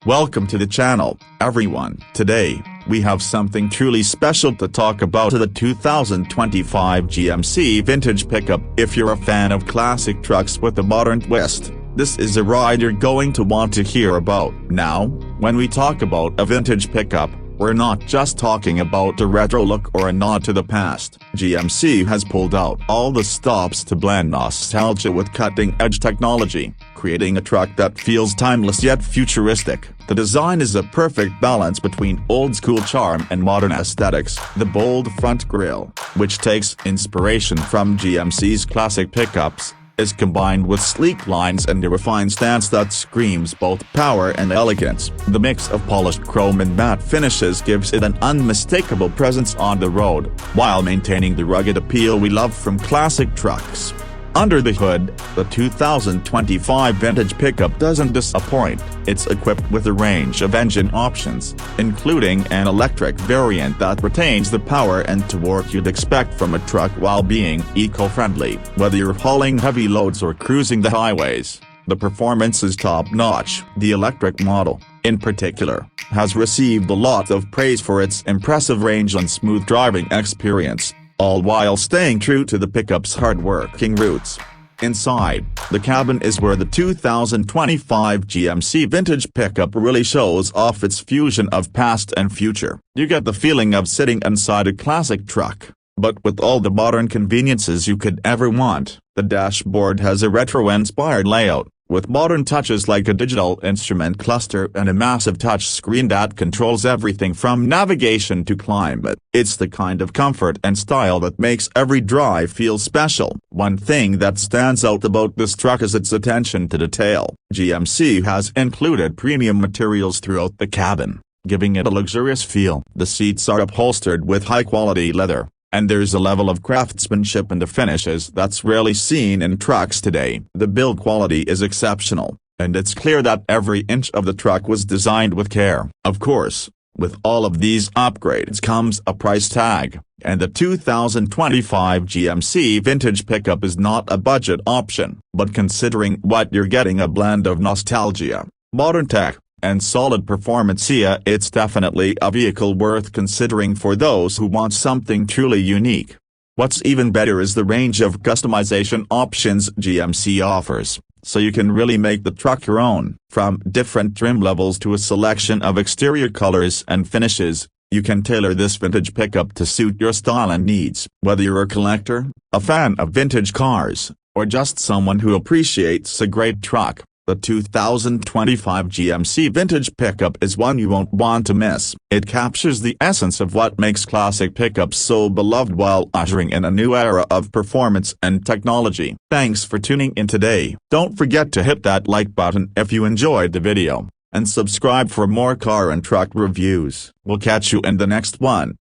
Welcome to the channel, everyone. Today, we have something truly special to talk about: the 2025 GMC Vintage Pickup. If you're a fan of classic trucks with a modern twist, this is a ride you're going to want to hear about. Now, when we talk about a vintage pickup, we're not just talking about a retro look or a nod to the past. GMC has pulled out all the stops to blend nostalgia with cutting-edge technology, creating a truck that feels timeless yet futuristic. The design is a perfect balance between old-school charm and modern aesthetics. The bold front grille, which takes inspiration from GMC's classic pickups, is combined with sleek lines and a refined stance that screams both power and elegance. The mix of polished chrome and matte finishes gives it an unmistakable presence on the road, while maintaining the rugged appeal we love from classic trucks. Under the hood, the 2025 Vintage Pickup doesn't disappoint. It's equipped with a range of engine options, including an electric variant that retains the power and torque you'd expect from a truck while being eco-friendly. Whether you're hauling heavy loads or cruising the highways, the performance is top-notch. The electric model, in particular, has received a lot of praise for its impressive range and smooth driving experience, all while staying true to the pickup's hard-working roots. Inside, the cabin is where the 2025 GMC Vintage Pickup really shows off its fusion of past and future. You get the feeling of sitting inside a classic truck, but with all the modern conveniences you could ever want. The dashboard has a retro-inspired layout, with modern touches like a digital instrument cluster and a massive touch screen that controls everything from navigation to climate. It's the kind of comfort and style that makes every drive feel special. One thing that stands out about this truck is its attention to detail. GMC has included premium materials throughout the cabin, giving it a luxurious feel. The seats are upholstered with high-quality leather, and there's a level of craftsmanship in the finishes that's rarely seen in trucks today. The build quality is exceptional, and it's clear that every inch of the truck was designed with care. Of course, with all of these upgrades comes a price tag, and the 2025 GMC Vintage Pickup is not a budget option. But considering what you're getting, a blend of nostalgia, modern tech, and solid performance, it's definitely a vehicle worth considering for those who want something truly unique. What's even better is the range of customization options GMC offers, so you can really make the truck your own. From different trim levels to a selection of exterior colors and finishes, you can tailor this vintage pickup to suit your style and needs. Whether you're a collector, a fan of vintage cars, or just someone who appreciates a great truck, the 2025 GMC Vintage Pickup is one you won't want to miss. It captures the essence of what makes classic pickups so beloved while ushering in a new era of performance and technology. Thanks for tuning in today. Don't forget to hit that like button if you enjoyed the video, and subscribe for more car and truck reviews. We'll catch you in the next one.